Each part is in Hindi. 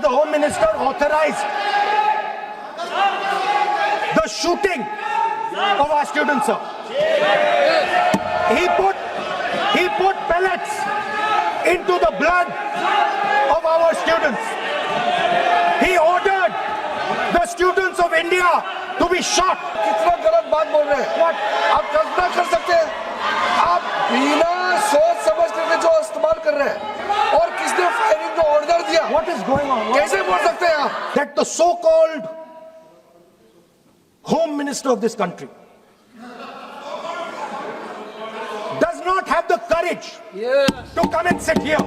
the Home Minister authorized the shooting of our students, sir. He put pellets into the blood of our students. He ordered the students of India to be shot. कितना गलत बात बोल रहे हैं। आप कल्पना कर सकते हैं, आप बिना सोच समझ करके जो इस्तेमाल कर रहे हैं और किसने फायरिंग का ऑर्डर दिया, What is going on? कैसे बोल सकते हैं आप? That the so-called Home Minister of this country does not have the courage to come and sit here.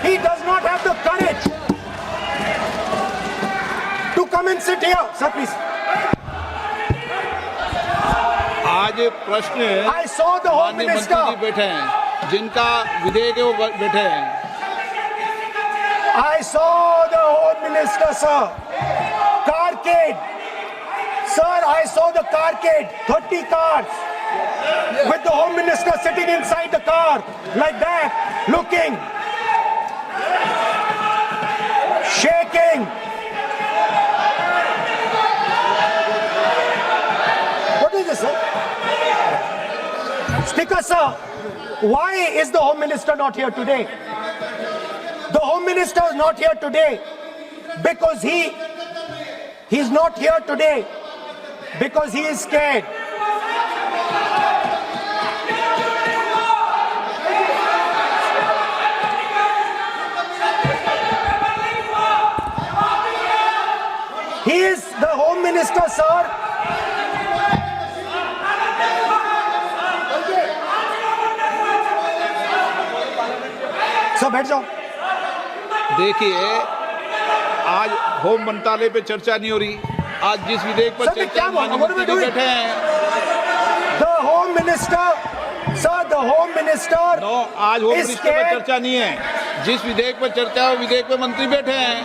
He does not have the courage to come and sit here. Sir, please. आज प्रश्न I saw the Home माननीय मंत्री जी Minister. बैठे हैं, जिनका विधेयक है वो बैठे हैं। I saw the Home Minister, sir. Carcade. Sir, I saw the carcade. 30 cars. With the Home Minister sitting inside the car. Like that. Looking. Shaking. What is this, sir? Speaker, sir. Why is the Home Minister not here today? The Home Minister is not here today because he's not here today because he is scared. He is the Home Minister, sir. Sir बैठ जाओ। देखिए, आज होम मंत्रालय पे चर्चा नहीं हो रही। आज जिस विधेयक पर सर, मैं क्या चर्चा बोल रहा हूं? माननीय मंत्री जी बैठे हैं। The Home Minister, sir, the Home Minister no, आज होम is मिनिस्टर पर scared. चर्चा नहीं है। जिस विधेयक पर चर्चा है, वो विधेयक पे मंत्री बैठे हैं।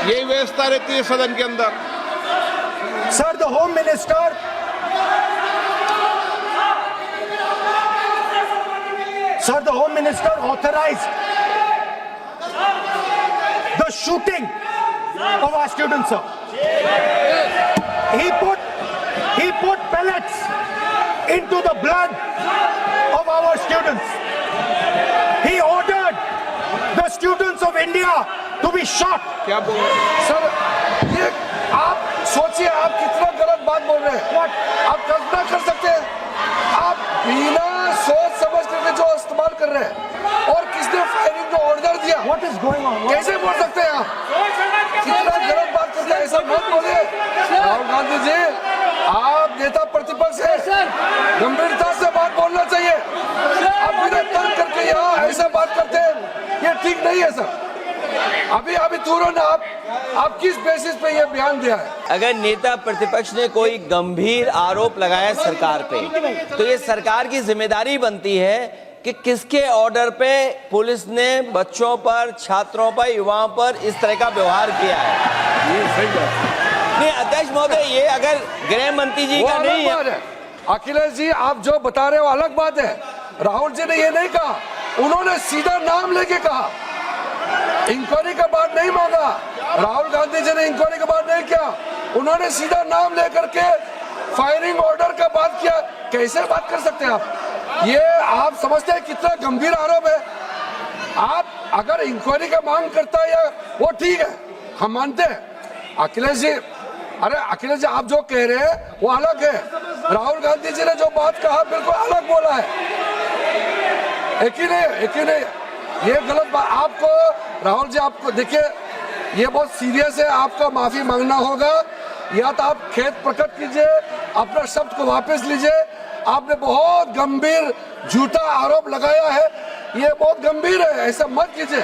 यही व्यवस्था रहती है सदन के अंदर। Sir, the Home Minister authorized the shooting of our students, sir. He put pellets into the blood of our students. He ordered the students of India to be shot. क्या बोल रहे हैं? सर, ये आप सोचिए, आप कितना गलत बात बोल रहे हैं। आप कल्पना कर सकते हैं, आप बिना सोच समझ करके जो इस्तेमाल कर रहे हैं और किसने फायरिंग का ऑर्डर दिया, What is going on? कैसे बोल सकते हैं आप? कितना गलत बात करते हैं, ऐसा मत बोलिए। राहुल गांधी जी, आप नेता प्रतिपक्ष हैं, गंभीरता से बात बोलना चाहिए। आप बिना तर्क करके यहाँ ऐसा बात करते हैं, ये ठीक नहीं है सर। अभी तुरंत आप किस बेसिस पे ये बयान दिया है? अगर नेता प्रतिपक्ष ने कोई गंभीर आरोप लगाया सरकार पे, तो ये सरकार की जिम्मेदारी बनती है कि किसके ऑर्डर पे पुलिस ने बच्चों पर, छात्रों पर, युवाओं पर इस तरह का व्यवहार किया है। ये सही बात है। नहीं अध्यक्ष महोदय, ये अगर गृह मंत्री जी का नहीं है। अखिलेश जी, आप जो बता रहे हो अलग बात है। राहुल जी ने ये नहीं कहा, उन्होंने सीधा नाम लेके कहा, इंक्वायरी का बात नहीं मांगा। राहुल गांधी जी ने इंक्वायरी का बात नहीं किया, उन्होंने सीधा नाम लेकर के फायरिंग ऑर्डर का बात किया। कैसे बात कर सकते हैं आप? ये आप समझते हैं कितना गंभीर आरोप है? आप अगर इंक्वायरी का मांग करता है या वो ठीक है, हम मानते हैं। अखिलेश जी, अरे अखिलेश जी, आप जो कह रहे हैं वो अलग है। राहुल गांधी जी ने जो बात कहा बिल्कुल अलग बोला है। एक ही नहीं, ये गलत बात। आपको राहुल जी, आपको देखिए, ये बहुत सीरियस है, आपको माफी मांगना होगा, या तो आप खेद प्रकट कीजिए, अपना शब्द को वापस लीजिए। आपने बहुत गंभीर झूठा आरोप लगाया है, ये बहुत गंभीर है, ऐसा मत कीजिए।